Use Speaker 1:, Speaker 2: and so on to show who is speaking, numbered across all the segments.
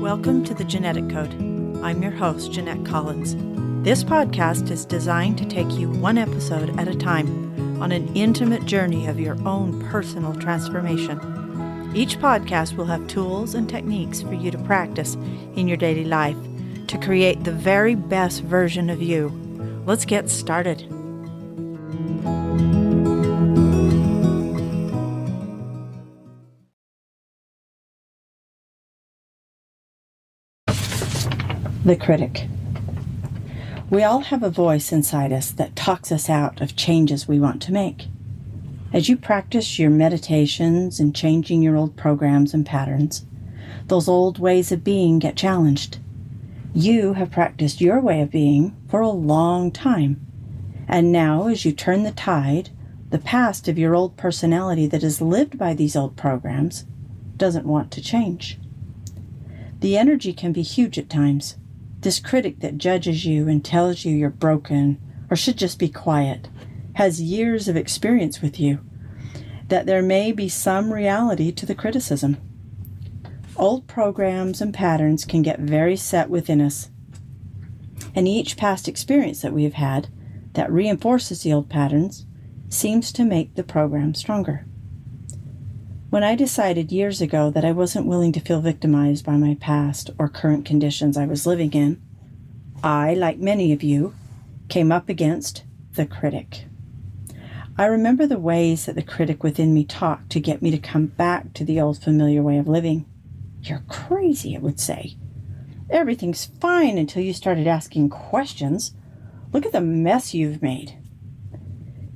Speaker 1: Welcome to the Genetic Code. I'm your host, Jeanette Collins. This podcast is designed to take you one episode at a time on an intimate journey of your own personal transformation. Each podcast will have tools and techniques for you to practice in your daily life to create the very best version of you. Let's get started. The critic. We all have a voice inside us that talks us out of changes we want to make. As you practice your meditations and changing your old programs and patterns, those old ways of being get challenged. You have practiced your way of being for a long time, and now as you turn the tide, the past of your old personality that is lived by these old programs doesn't want to change. The energy can be huge at times. This critic that judges you and tells you you're broken or should just be quiet has years of experience with you, that there may be some reality to the criticism. Old programs and patterns can get very set within us, and each past experience that we've had that reinforces the old patterns seems to make the program stronger. When I decided years ago that I wasn't willing to feel victimized by my past or current conditions I was living in, I, like many of you, came up against the critic. I remember the ways that the critic within me talked to get me to come back to the old familiar way of living. "You're crazy," it would say. "Everything's fine until you started asking questions. Look at the mess you've made."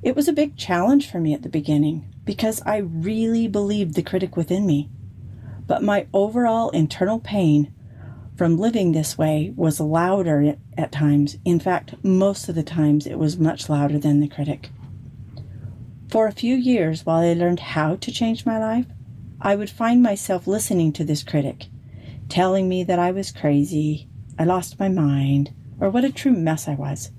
Speaker 1: It was a big challenge for me at the beginning, because I really believed the critic within me. But my overall internal pain from living this way was louder at times. In fact, most of the times it was much louder than the critic. For a few years, while I learned how to change my life, I would find myself listening to this critic, telling me that I was crazy, I lost my mind, or what a true mess I was.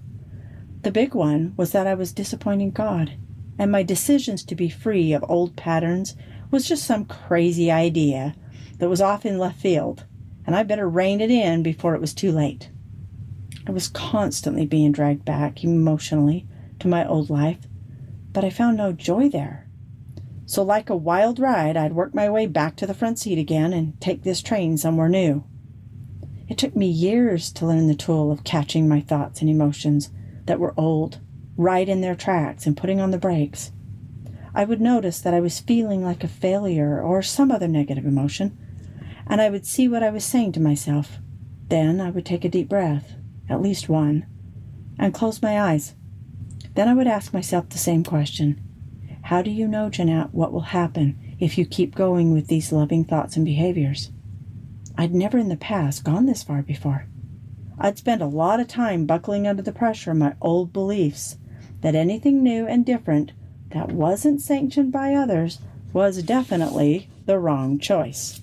Speaker 1: The big one was that I was disappointing God, and my decisions to be free of old patterns was just some crazy idea that was off in left field, and I better rein it in before it was too late. I was constantly being dragged back emotionally to my old life, but I found no joy there. So like a wild ride, I'd work my way back to the front seat again and take this train somewhere new. It took me years to learn the tool of catching my thoughts and emotions that were old, right in their tracks, and putting on the brakes. I would notice that I was feeling like a failure or some other negative emotion, and I would see what I was saying to myself. Then I would take a deep breath, at least one, and close my eyes. Then I would ask myself the same question. How do you know, Jeanette, what will happen if you keep going with these loving thoughts and behaviors? I'd never in the past gone this far before. I'd spent a lot of time buckling under the pressure of my old beliefs that anything new and different that wasn't sanctioned by others was definitely the wrong choice.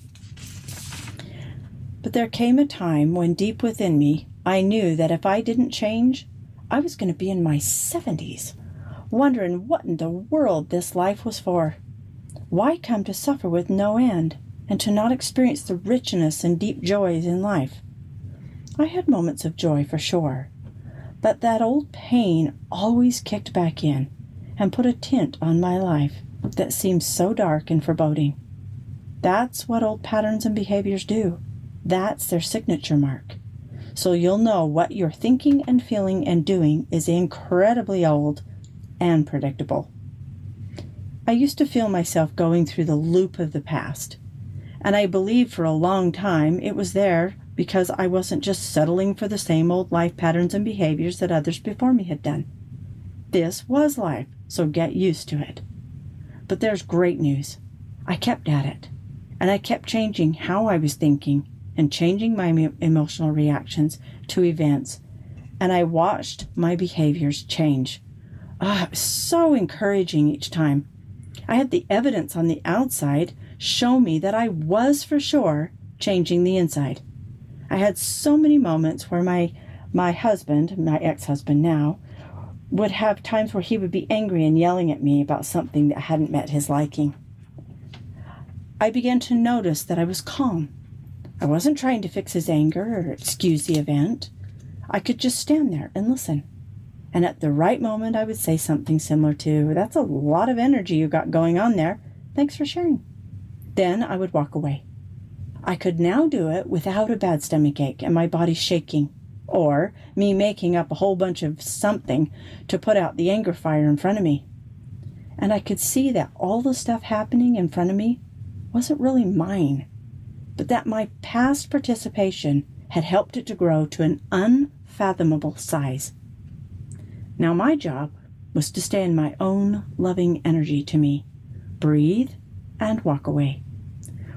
Speaker 1: But there came a time when deep within me, I knew that if I didn't change, I was going to be in my 70s, wondering what in the world this life was for. Why come to suffer with no end, and to not experience the richness and deep joys in life? I had moments of joy for sure, but that old pain always kicked back in and put a tint on my life that seemed so dark and foreboding. That's what old patterns and behaviors do. That's their signature mark. So you'll know what you're thinking and feeling and doing is incredibly old and predictable. I used to feel myself going through the loop of the past, and I believed for a long time it was there because I wasn't just settling for the same old life patterns and behaviors that others before me had done. This was life, so get used to it. But there's great news. I kept at it, and I kept changing how I was thinking and changing my emotional reactions to events, and I watched my behaviors change. It was so encouraging each time. I had the evidence on the outside show me that I was for sure changing the inside. I had so many moments where my husband, my ex-husband now, would have times where he would be angry and yelling at me about something that hadn't met his liking. I began to notice that I was calm. I wasn't trying to fix his anger or excuse the event. I could just stand there and listen. And at the right moment, I would say something similar to, "That's a lot of energy you got going on there. Thanks for sharing." Then I would walk away. I could now do it without a bad stomach ache and my body shaking, or me making up a whole bunch of something to put out the anger fire in front of me. And I could see that all the stuff happening in front of me wasn't really mine, but that my past participation had helped it to grow to an unfathomable size. Now my job was to stay in my own loving energy to me, breathe, and walk away.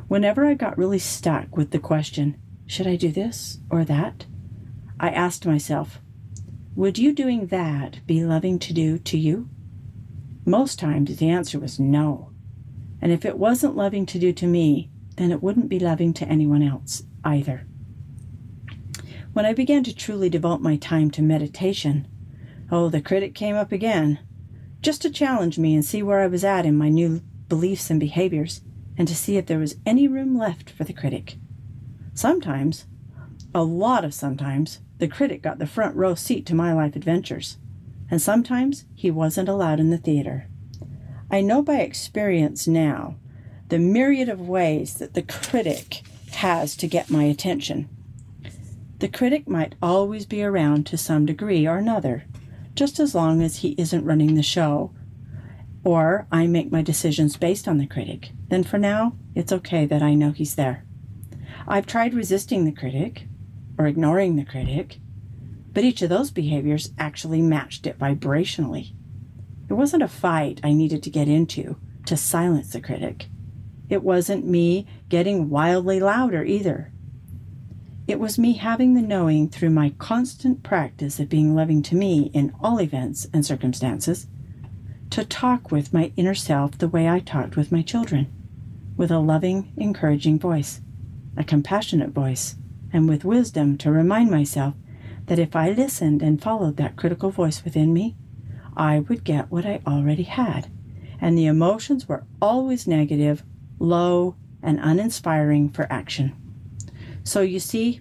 Speaker 1: Whenever I got really stuck with the question, should I do this or that? I asked myself, would you doing that be loving to do to you? Most times the answer was no. And if it wasn't loving to do to me, then it wouldn't be loving to anyone else either. When I began to truly devote my time to meditation, the critic came up again, just to challenge me and see where I was at in my new beliefs and behaviors, and to see if there was any room left for the critic. Sometimes, a lot of sometimes, the critic got the front row seat to my life adventures, and sometimes he wasn't allowed in the theater. I know by experience now the myriad of ways that the critic has to get my attention. The critic might always be around to some degree or another, just as long as he isn't running the show, or I make my decisions based on the critic. Then for now, it's okay that I know he's there. I've tried resisting the critic or ignoring the critic, but each of those behaviors actually matched it vibrationally. It wasn't a fight I needed to get into to silence the critic. It wasn't me getting wildly louder either. It was me having the knowing through my constant practice of being loving to me in all events and circumstances, to talk with my inner self the way I talked with my children, with a loving, encouraging voice, a compassionate voice, and with wisdom to remind myself that if I listened and followed that critical voice within me, I would get what I already had, and the emotions were always negative, low, and uninspiring for action. So you see,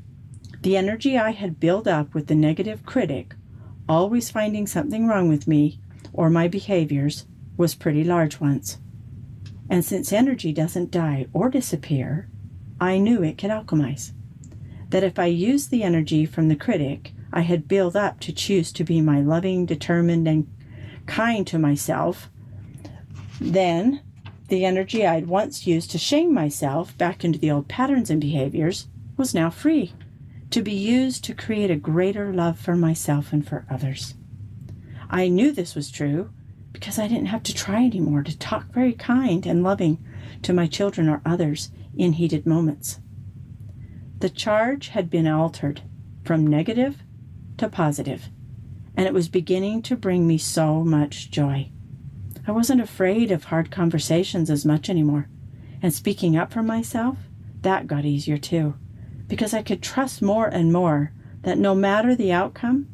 Speaker 1: the energy I had built up with the negative critic, always finding something wrong with me or my behaviors, was pretty large once. And since energy doesn't die or disappear, I knew it could alchemize. That if I used the energy from the critic I had built up to choose to be my loving, determined, and kind to myself, then the energy I'd once used to shame myself back into the old patterns and behaviors was now free to be used to create a greater love for myself and for others. I knew this was true because I didn't have to try anymore to talk very kind and loving to my children or others in heated moments. The charge had been altered from negative to positive, and it was beginning to bring me so much joy. I wasn't afraid of hard conversations as much anymore, and speaking up for myself, that got easier too, because I could trust more and more that no matter the outcome,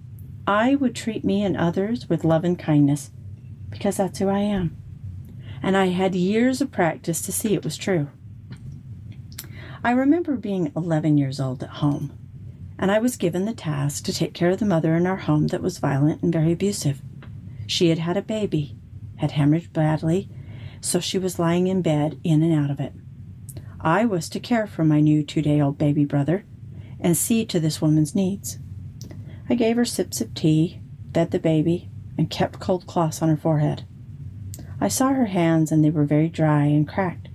Speaker 1: I would treat me and others with love and kindness, because that's who I am. And I had years of practice to see it was true. I remember being 11 years old at home, and I was given the task to take care of the mother in our home that was violent and very abusive. She had had a baby, had hemorrhaged badly, so she was lying in bed in and out of it. I was to care for my new 2-day-old baby brother and see to this woman's needs. I gave her sips of tea, fed the baby, and kept cold cloths on her forehead. I saw her hands, and they were very dry and cracked,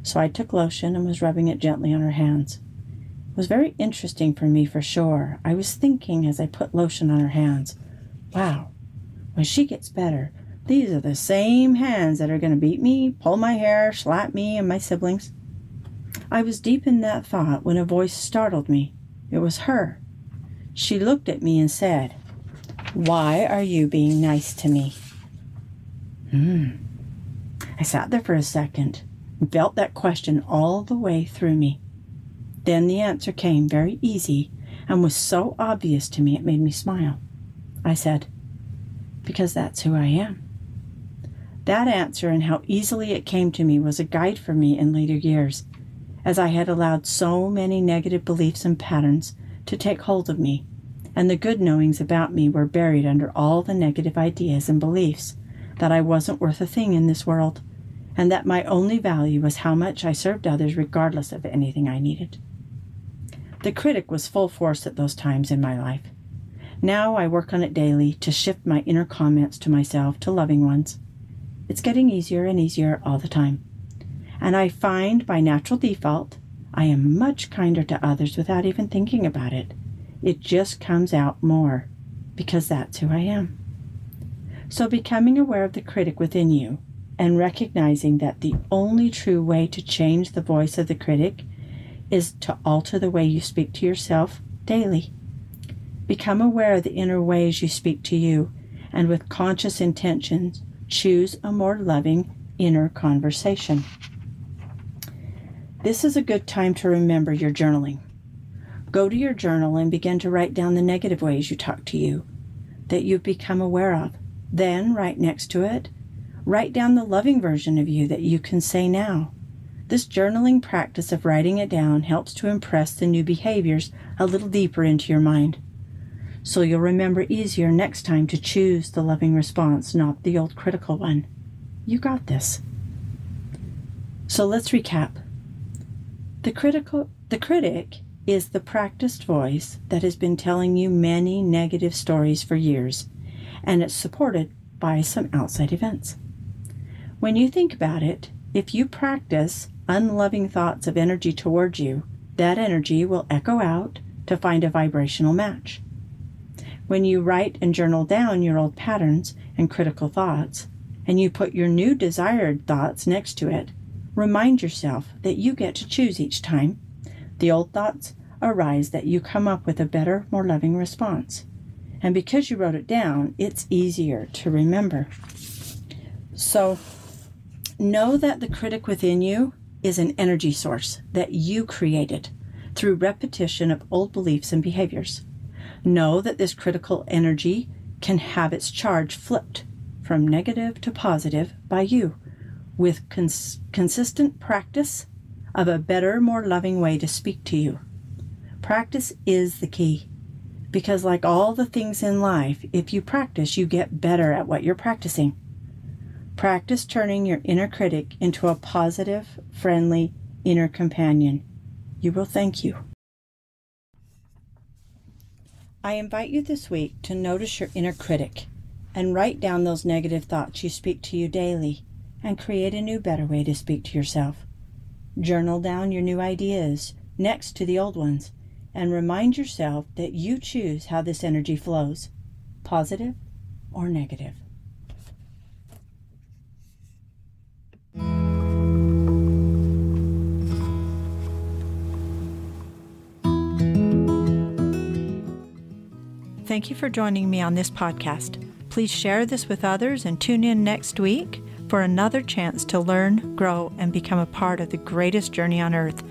Speaker 1: so I took lotion and was rubbing it gently on her hands. It was very interesting for me, for sure. I was thinking as I put lotion on her hands, wow, when she gets better, these are the same hands that are going to beat me, pull my hair, slap me and my siblings. I was deep in that thought when a voice startled me. It was her. She looked at me and said, "Why are you being nice to me?" I sat there for a second and felt that question all the way through me. Then the answer came very easy and was so obvious to me it made me smile. I said, "Because that's who I am." That answer and how easily it came to me was a guide for me in later years, as I had allowed so many negative beliefs and patterns to take hold of me, and the good knowings about me were buried under all the negative ideas and beliefs that I wasn't worth a thing in this world, and that my only value was how much I served others regardless of anything I needed. The critic was full force at those times in my life. Now I work on it daily to shift my inner comments to myself to loving ones. It's getting easier and easier all the time. And I find by natural default, I am much kinder to others without even thinking about it. It just comes out more because that's who I am. So becoming aware of the critic within you and recognizing that the only true way to change the voice of the critic is to alter the way you speak to yourself daily. Become aware of the inner ways you speak to you, and with conscious intentions, choose a more loving inner conversation. This is a good time to remember your journaling. Go to your journal and begin to write down the negative ways you talk to you that you've become aware of. Then, right next to it, write down the loving version of you that you can say now. This journaling practice of writing it down helps to impress the new behaviors a little deeper into your mind, so you'll remember easier next time to choose the loving response, not the old critical one. You got this. So let's recap. The critic is the practiced voice that has been telling you many negative stories for years, and it's supported by some outside events. When you think about it, if you practice unloving thoughts of energy towards you, that energy will echo out to find a vibrational match. When you write and journal down your old patterns and critical thoughts, and you put your new desired thoughts next to it, remind yourself that you get to choose each time the old thoughts arise, that you come up with a better, more loving response. And because you wrote it down, it's easier to remember. So know that the critic within you is an energy source that you created through repetition of old beliefs and behaviors. Know that this critical energy can have its charge flipped from negative to positive by you with consistent practice of a better, more loving way to speak to you. Practice is the key, because like all the things in life, if you practice, you get better at what you're practicing. Practice turning your inner critic into a positive, friendly inner companion. You will thank you. I invite you this week to notice your inner critic and write down those negative thoughts you speak to you daily and create a new, better way to speak to yourself. Journal down your new ideas next to the old ones and remind yourself that you choose how this energy flows, positive or negative. Thank you for joining me on this podcast. Please share this with others and tune in next week for another chance to learn, grow, and become a part of the greatest journey on earth,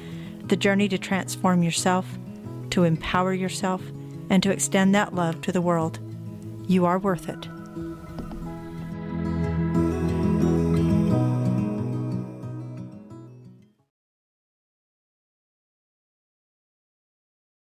Speaker 1: the journey to transform yourself, to empower yourself, and to extend that love to the world. You are worth it.